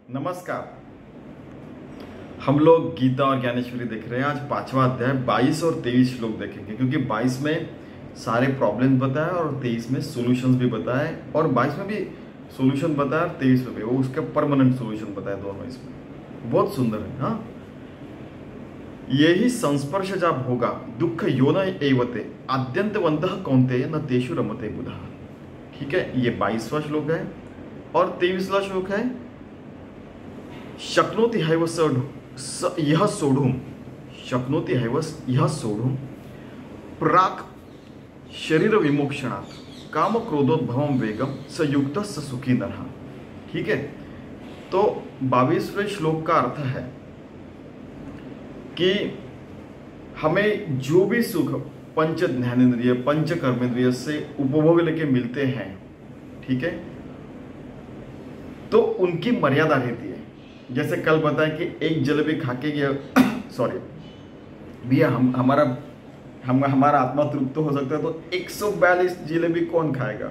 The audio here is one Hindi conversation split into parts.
नमस्कार। हम लोग गीता और ज्ञानेश्वरी देख रहे हैं। आज 5वां अध्याय 22 और 23 श्लोक देखेंगे, क्योंकि 22 में सारे प्रॉब्लम्स बताए और 23 में सॉल्यूशंस भी बताए, और 22 में भी सॉल्यूशन बताया और 23 में भी वो उसका परमानेंट सॉल्यूशन बताया। दोनों इसमें बहुत सुंदर है। हाँ, यही संस्पर्श जब होगा दुख योन एवते आद्यंतवंतः कौन्तेय न तेषु रमते बुधः। ठीक है, ये 22वां श्लोक है। और 23वां श्लोक है शक्नोति हैव यह सोढ़ुम, शक्नोति हैव यह सोढ़ुम प्राक शरीर विमोक्षणात् काम क्रोधोद्भवम वेगम सयुक्त स सुखी नरः। ठीक है, तो 22वें श्लोक का अर्थ है कि हमें जो भी सुख पंच ज्ञानेन्द्रिय पंच कर्मेंद्रिय से उपभोग लेके मिलते हैं, ठीक है, तो उनकी मर्यादा रहती है। जैसे कल बताया कि एक जलेबी खा के सॉरी भैया हमारा आत्मा तृप्त हो सकता है, तो 142 जलेबी कौन खाएगा।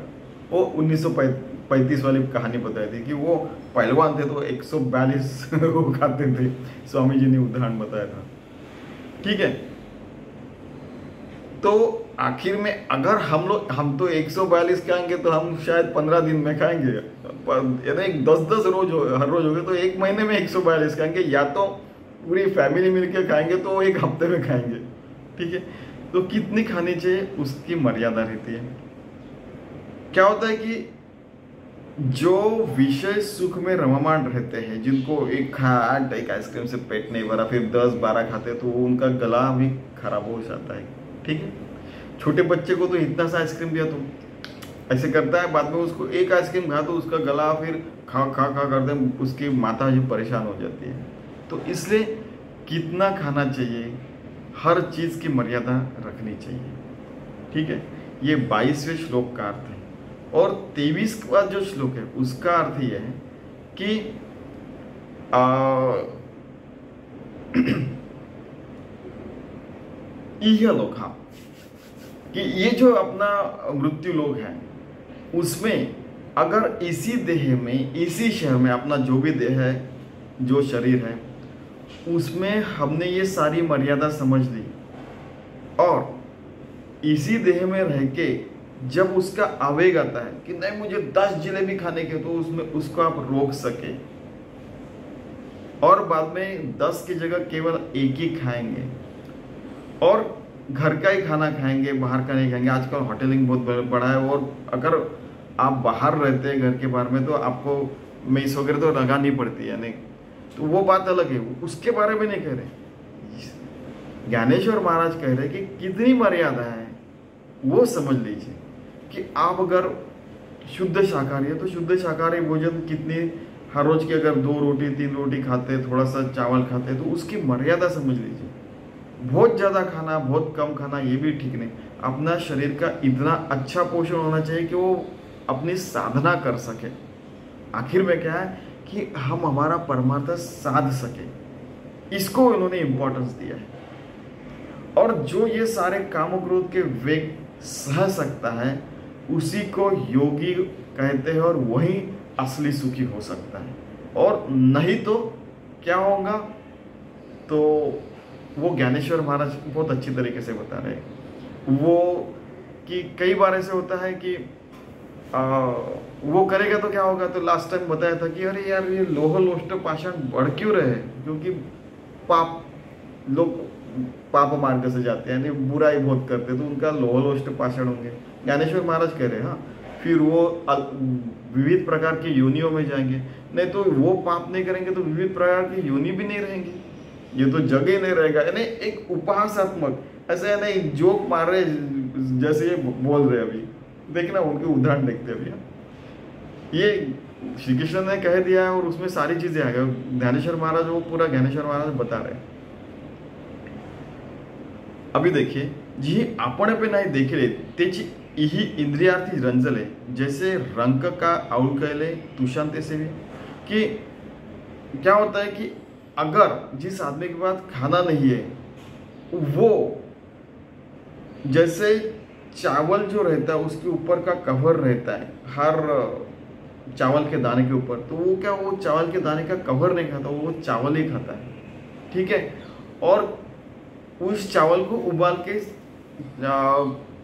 वो 1935 वाली कहानी बताई थी कि वो पहलवान थे तो 142 वो खाते थे। स्वामी जी ने उदाहरण बताया था। ठीक है, तो आखिर में अगर हम तो 142 खाएंगे तो हम शायद 15 दिन में खाएंगे, यानी 10-10 रोज हर रोज हो गए तो एक महीने में 142 खाएंगे, या तो पूरी फैमिली मिलकर खाएंगे तो एक हफ्ते में खाएंगे। ठीक है, तो कितनी खानी चाहिए उसकी मर्यादा रहती है। क्या होता है कि जो विषय सुख में रममाण रहते हैं, जिनको एक आइसक्रीम से पेट नहीं भरा, फिर 10-12 खाते तो उनका गला भी खराब हो जाता है। ठीक है, छोटे बच्चे को तो इतना सा आइसक्रीम दिया तो ऐसे करता है, बाद में उसको एक आइसक्रीम खा तो उसका गला फिर खा करते उसकी माता जो परेशान हो जाती है। तो इसलिए कितना खाना चाहिए, हर चीज़ की मर्यादा रखनी चाहिए। ठीक है, ये 22वें श्लोक का अर्थ है। और 23वां जो श्लोक है उसका अर्थ ये है कि यह लोग, हाँ, कि ये जो अपना मृत्यु लोग है उसमें अगर इसी देह में इसी शहर में अपना जो भी देह है, जो शरीर है, उसमें हमने ये सारी मर्यादा समझ ली और इसी देह में रह के जब उसका आवेग आता है कि नहीं मुझे 10 जलेबी खाने के, तो उसमें उसको आप रोक सके और बाद में 10 की जगह केवल एक ही खाएंगे और घर का ही खाना खाएंगे, बाहर का नहीं खाएंगे। आजकल होटलिंग बहुत बड़ा है, और अगर आप बाहर रहते हैं घर के बाहर में तो आपको मेस वगैरह तो लगानी पड़ती है, नहीं तो वो बात अलग है, उसके बारे में नहीं कह रहे। ज्ञानेश्वर महाराज कह रहे कि कितनी मर्यादा है वो समझ लीजिए कि आप अगर शुद्ध शाकाहारी है तो शुद्ध शाकाहारी भोजन कितनी, हर रोज की अगर 2 रोटी 3 रोटी खाते, थोड़ा सा चावल खाते, तो उसकी मर्यादा समझ लीजिए। बहुत ज़्यादा खाना, बहुत कम खाना, ये भी ठीक नहीं। अपना शरीर का इतना अच्छा पोषण होना चाहिए कि वो अपनी साधना कर सके। आखिर में क्या है कि हम हमारा परमार्थ साध सके, इसको इन्होंने इम्पोर्टेंस दिया है। और जो ये सारे काम क्रोध के वेग सह सकता है उसी को योगी कहते हैं, और वही असली सुखी हो सकता है। और नहीं तो क्या होगा, तो वो ज्ञानेश्वर महाराज बहुत अच्छी तरीके से बता रहे हैं वो कि कई बार ऐसे होता है कि वो करेगा तो क्या होगा। तो लास्ट टाइम बताया था कि अरे यार ये लोह लोष्ट पाषाण बढ़ क्यों रहे, क्योंकि लोग पाप मार्ग से जाते हैं, यानी बुराई बहुत करते, तो उनका लोह लोष्ट पाषाण होंगे। ज्ञानेश्वर महाराज कह रहे हैं हाँ, फिर वो विविध प्रकार की योनियों में जाएंगे। नहीं तो वो पाप नहीं करेंगे तो विविध प्रकार की योनि भी नहीं रहेंगी, ये तो जगह नहीं रहेगा। यानी एक उपहासात्मक ऐसे नहीं जोक मार रहे जैसे ये बोल रहे अभी, देखना उनके उदाहरण देखते अभी। ये श्री कृष्ण ने कह दिया है और उसमें सारी चीजें आ गई। ज्ञानेश्वर महाराज वो पूरा ज्ञानेश्वर महाराज बता रहे। अभी देखिए जी, आपण पे नाही देखले त्याची ही इंद्रियार्थी रंजले जैसे रंक का आउल कहले तुषांते से भी। कि क्या होता है कि अगर जिस आदमी के पास खाना नहीं है, वो जैसे चावल जो रहता है उसके ऊपर का कवर रहता है, हर चावल के दाने के ऊपर, तो वो क्या, वो चावल के दाने का कवर नहीं खाता, वो चावल ही खाता है, ठीक है। और उस चावल को उबाल के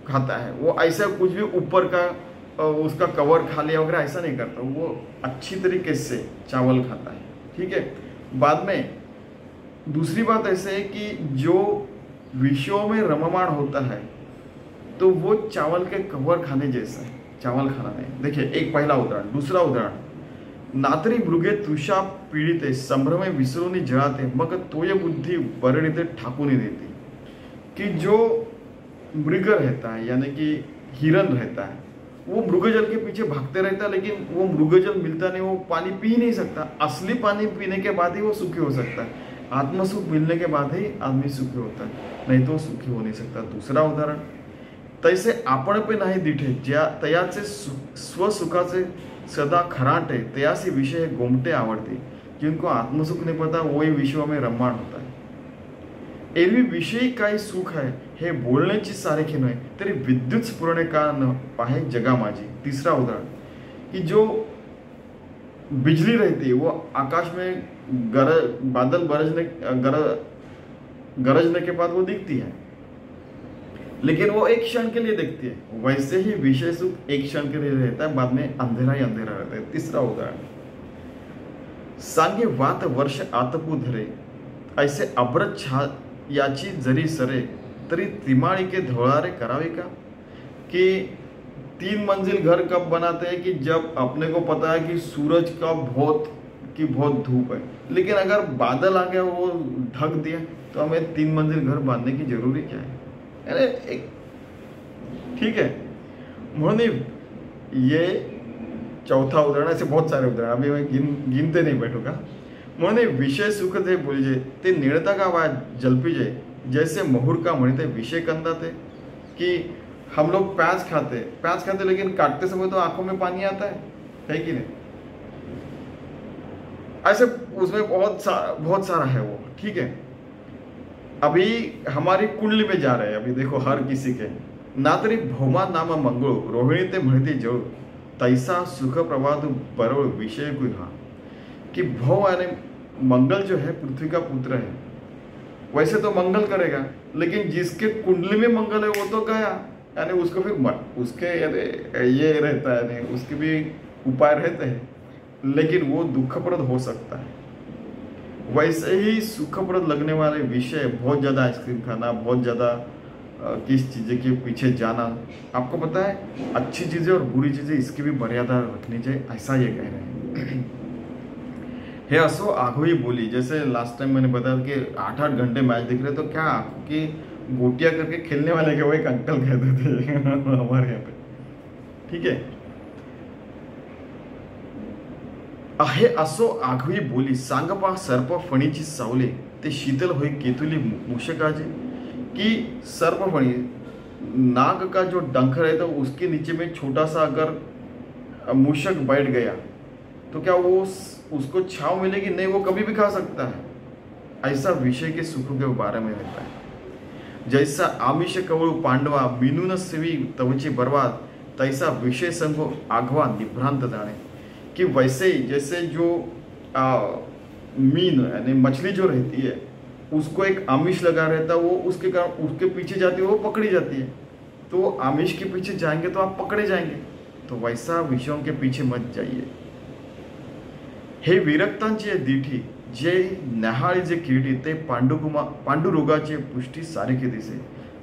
खाता है। वो ऐसा कुछ भी ऊपर का उसका कवर खा लिया वगैरह ऐसा नहीं करता, वो अच्छी तरीके से चावल खाता है, ठीक है। बाद में दूसरी बात ऐसे है कि जो विषयों में रममाण होता है तो वो चावल के कवर खाने जैसा है, चावल खाना नहीं। देखिए एक पहला उदाहरण। दूसरा उदाहरण, नातरी मृगे तृषा पीड़ित संभ्रमे विसरोनी जळाते मग तोय बुद्धि बरड़िते ठाकुनी देती। कि जो मृग रहता है यानी कि हिरन रहता है, वो मृगजल के पीछे भागते रहता है, लेकिन वो मृगजल मिलता नहीं, वो पानी पी नहीं सकता। असली पानी पीने के बाद ही वो सुखी हो सकता है, आत्मसुख मिलने के बाद ही आदमी सुखी होता है, नहीं तो सुखी हो नहीं सकता। दूसरा उदाहरण, तैसे आपण पे नाही दिठे ज्या तयाचे स्वसुखाचे सदा खराटे तयासी विषय गोमटे आवडते। जिनको आत्मसुख नहीं पता वही विश्व में रममाण होता है। एरवी विषयी काही सुख आहे हे बोलण्याची सारखी नाही, तरी विद्युत स्फुरणे का न पाहे जगा माझी। तीसरा उदाहरण, कि जो बिजली रहती है वो आकाश में बादल गरजने के बाद वो दिखती है, लेकिन वो एक क्षण के लिए दिखती है। वैसे ही विषय सुख एक क्षण के लिए रहता है, बाद में अंधेरा ही अंधेरा रहता है। तीसरा उदाहरण, सांगे वात वर्ष आतपू धरे ऐसे अब्रत छा याची जरी सरे तरी त्रिमाळी के धोळारे करावे का। कि 3 मंजिल घर कब बनाते हैं कि जब अपने को पता है कि सूरज का बहुत धूप है, लेकिन अगर बादल आ गया वो ढक दिया तो हमें 3 मंजिल घर बांधने की जरूरी क्या है। एक ठीक है, म्हणून ये चौथा उदाहरण, ऐसे बहुत सारे उदाहरण अभी मैं गिनते नहीं बैठूंगा। म्हणून विषय सुख थे बोलिजे ते निळता का वा जलपीजे जैसे महुर का म्हणते विषय कंदाते। कि हम लोग प्याज खाते लेकिन काटते समय तो आंखों में पानी आता है कि नहीं। ऐसे उसमें बहुत सारा है वो, ठीक है। अभी हमारी कुंडली में जा रहे हैं, अभी देखो हर किसी के नातरी भौमा नाम मंगळू रोहिणी ते म्हणते जळू तैसा सुख प्रवाद बरोळ विषय गुहा। कि भौ यानी मंगल जो है पृथ्वी का पुत्र है, वैसे तो मंगल करेगा, लेकिन जिसके कुंडली में मंगल है वो तो गया, यानी उसको फिर उसके ये रहता है, नहीं उसके भी उपाय रहते हैं, लेकिन वो दुखप्रद हो सकता है। वैसे ही सुखप्रद लगने वाले विषय, बहुत ज़्यादा आइसक्रीम खाना, बहुत ज़्यादा किस चीज़ें के पीछे जाना, आपको पता है अच्छी चीज़ें और बुरी चीज़ें इसकी भी मर्यादा रखनी चाहिए, ऐसा ये कह रहे हैं। हे असो आगो ही बोली, जैसे लास्ट टाइम मैंने बताया कि 8-8 घंटे मैच दिख रहे, तो क्या कि गोटियां करके खेलने वाले के वो एक अंकल कहते थे हमारे यहाँ पे, ठीक है। आहे असो आघवी बोली सांगपा सर्प फणीची सावले ते शीतल होई केतुली मूषकाजे। कि सर्प फणी नाग का जो डंख रहता है उसके नीचे में छोटा सा अगर मूषक बैठ गया तो क्या वो उसको छाव मिलेगी? नहीं, वो कभी भी खा सकता है। ऐसा विषय के सुखों के बारे में रहता है। जैसा आमिष कवळू पांडवा मीनून सेवी तवची बर्बाद तैसा विषय संगो आघवा निभ्रांत जाने। कि वैसे ही जैसे जो मीन यानी मछली जो रहती है उसको एक आमिष लगा रहता है, वो उसके पीछे जाती है, वो पकड़ी जाती है, तो आमिष के पीछे जाएंगे तो आप पकड़े जाएंगे। तो वैसा विषयों के पीछे मत जाइए। हे विरक्तांची दीठी जे न्याहाळी जे किरीटी ते पांडुरोगाचे पुष्टी सारे के दिसे।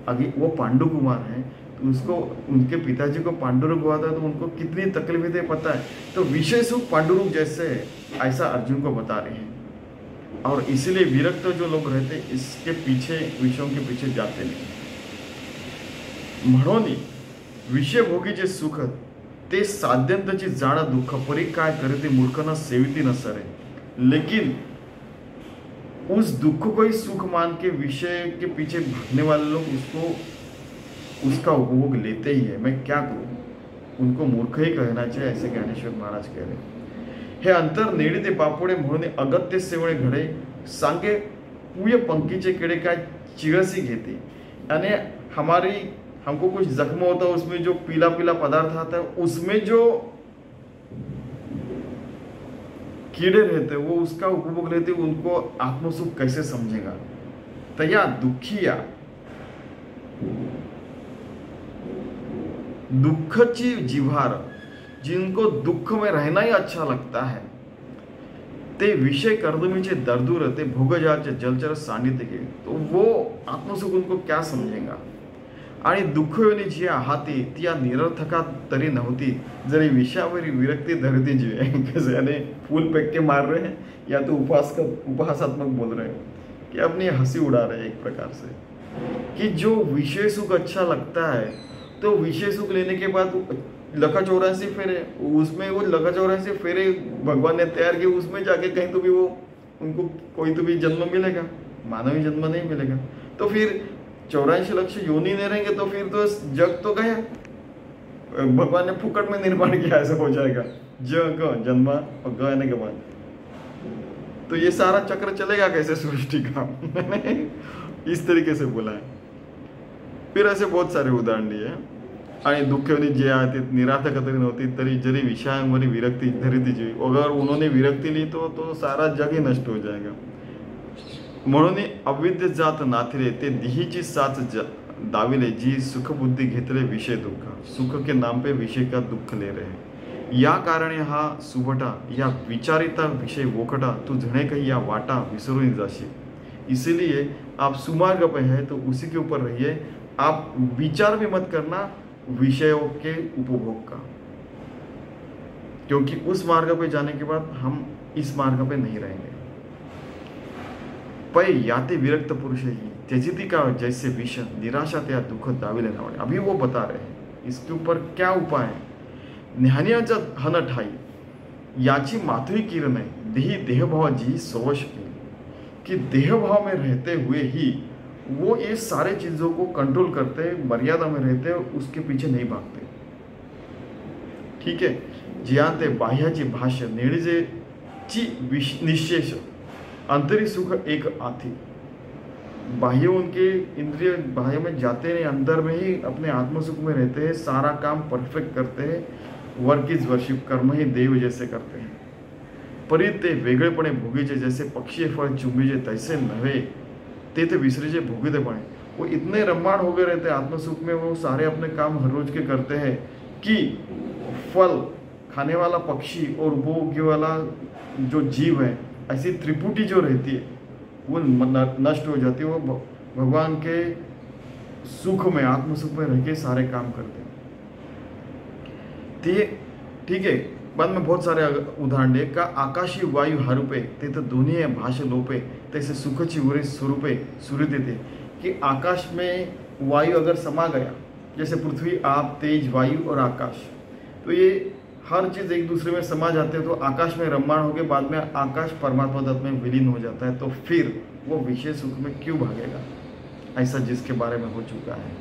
अभी वो पांडुकुमार हैं, तो उसको उनके पिताजी को पांडुरोग हुआ था, तो उनको कितनी तकलीफ थे पता है। तो विषय सुख पांडुरोग जैसे ऐसा अर्जुन को बता रहे हैं, और इसीलिए विरक्त जो लोग रहते इसके पीछे विषयों के पीछे जाते नहीं। म्हणून विषय भोगीचे सुख ते साध्यंतची जाण दुःख परी काय करते मूर्खना सेविती न सरे। लेकिन उस दुख को ही सुख मान के विषय के पीछे भागने वाले लोग उसका उपभोग लेते ही है। मैं क्या करूं, उनको मूर्ख ही कहना चाहिए, ऐसे ज्ञानेश्वर महाराज कह रहे। हे अंतर नेड़ी ते पापोडे म्हणून अगत्य सेवणे घडे सांगे पूय पंखीचे किडे काय चिरसी घेते। यानी हमको कुछ जख्म होता है, उसमें जो पीला पीला पदार्थ आता है, उसमें जो कीड़े रहते, वो उसका उपभोग लेते, उनको आत्मसुख कैसे समझेगा? तया दुखिया दुःखची जिव्हार, जिनको दुख में रहना ही अच्छा लगता है, ते विषय कर्दमीचे दर्दूर, ते भोगजाचे जलचर सानिध्य के, तो वो आत्मसुख उनको क्या समजेगा? आणि दुःखयोनी जी आहाती ती या निरर्थका तरी नव्हती, जरी विषयावरी विरक्ती धरती जीवे. कैसे, यानी फूल फेंक के मार रहे हैं या तो उपहासात्मक बोल रहे हैं कि अपनी हंसी उड़ा रहे हैं एक प्रकार से, कि जो विषय सुख अच्छा लगता है, तो विषय सुख लेने के बाद लखा 84 फेरे, उसमें वो लखा 84 फेरे भगवान ने तैयार किए, उसमें जाके कहीं तो भी वो उनको कोई तो भी जन्म मिलेगा, मानवीय जन्म नहीं मिलेगा. तो फिर 84 लक्ष योनि नहीं रहेंगे, तो फिर तो जग तो गया, भगवान ने फुकट में निर्माण किया, ऐसा हो जाएगा. जग जन्म और गने के बाद तो ये सारा चक्र चलेगा कैसे सृष्टि का? मैंने इस तरीके से बोला है. फिर ऐसे बहुत सारे उदाहरण दिए. आणि दुःखयोनी जे आहे ते निरार्थक तरी नव्हती, तरी जरी विषयांवरी विरक्ती धरती जी, अगर उन्होंने विरक्ती ली तो सारा जग ही नष्ट हो जाएगा. म्हणून अविद्य जात नाथिले, ते दिहीची साच दाविले, जी सुख बुद्धी घेतले विषय दुःख, सुख के नाम पे विषय का दुःख ले रहे हैं. या कारणे हा सुभटा, या विचारिता विषय वोखटा, तू झणे कही या वाटा विसरून जाशी. इसीलिए आप सुमार्ग पे है तो उसी के ऊपर रहिए. आप विचार भी मत करना विषयों के उपभोग का, क्योंकि उस मार्ग पे जाने के बाद हम इस मार्ग पे नहीं रहेंगे. पै याते विरक्त पुरुष ही त्यजिति का जैसे विष, निराशा त्या दुःख दाविले नावणे. अभी वो बता रहे हैं इसके ऊपर क्या उपाय है. न्याहाण्याचा हन ठाई, याची माधुरी किरण है, देही देहभाव जी सोवश की, कि देहभाव में रहते हुए ही वो ये सारे चीजों को कंट्रोल करते हैं, मर्यादा में रहते हैं, उसके पीछे नहीं भागते. ठीक है. जियांते बाह्याची भाष्य नेणीजे ची निशेष, अंतरी सुख एक आथी. बाह्य उनके इंद्रिय बाह्य में जाते नहीं, अंदर में ही अपने आत्मसुख में रहते हैं, सारा काम परफेक्ट करते हैं. वर्क इज वर्शिप, कर्म ही देव जैसे करते हैं. परिते वेगळेपणे भोगीचे, जैसे पक्षी फळ चुंबीचे तैसे नव्हे, ते विसरीचे भोगीतेपणे. वो इतने रम्माण हो गए रहते हैं आत्मसुख में, वो सारे अपने काम हर रोज के करते हैं कि फल खाने वाला पक्षी और भोग्य वाला जो जीव है, ऐसी त्रिपुटी जो रहती है वो नष्ट हो जाती है. वो भगवान के सुख में, आत्मसुख में रह के सारे काम करते हैं. ठीक है. बाद में बहुत सारे उदाहरण दे का. आकाशी वायू हरूपे, ते तो दोन्ही भाष लोपे, तैसे सुखची उरे स्वरूपे सूर्य देते. कि आकाश में वायु अगर समा गया, जैसे पृथ्वी, आप, तेज, वायु और आकाश, तो ये हर चीज एक दूसरे में समा जाते हैं, तो आकाश में रम्माण हो गए, बाद में आकाश परमात्मा तत्व में विलीन हो जाता है. तो फिर वो विषय सुख में क्यों भागेगा? ऐसा जिसके बारे में हो चुका है.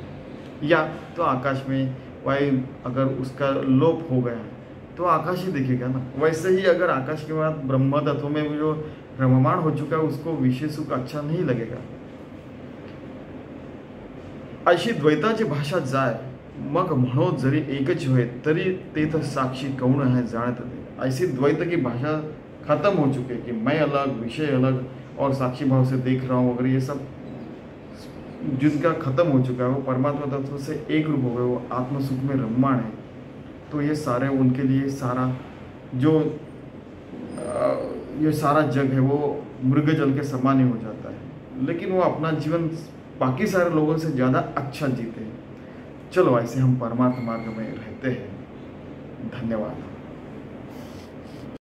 या तो आकाश में वायु अगर उसका लोप हो गया तो आकाश ही दिखेगा ना. वैसे ही अगर आकाश के बाद ब्रह्म तत्व में जो रममाण हो चुका है, उसको विषय सुख अच्छा नहीं लगेगा. अशी द्वैताची भाषा जाय, मग म्हणो जरी एकच होय, तरी तेथ साक्षी कौन है जाणत ते. ऐसी द्वैत की भाषा खत्म हो चुकी है कि मैं अलग, विषय अलग और साक्षी भाव से देख रहा हूँ, अगर ये सब जिनका खत्म हो चुका है, वो परमात्मा तत्व से एक रूप हो गए, वो आत्मसुख में रम्माण है. तो ये सारे उनके लिए सारा जो ये सारा जग है वो मृग जल के समान ही हो जाता है. लेकिन वो अपना जीवन बाकी सारे लोगों से ज़्यादा अच्छा जीते हैं. चलो ऐसे हम परमात्मा मार्ग में रहते हैं. धन्यवाद.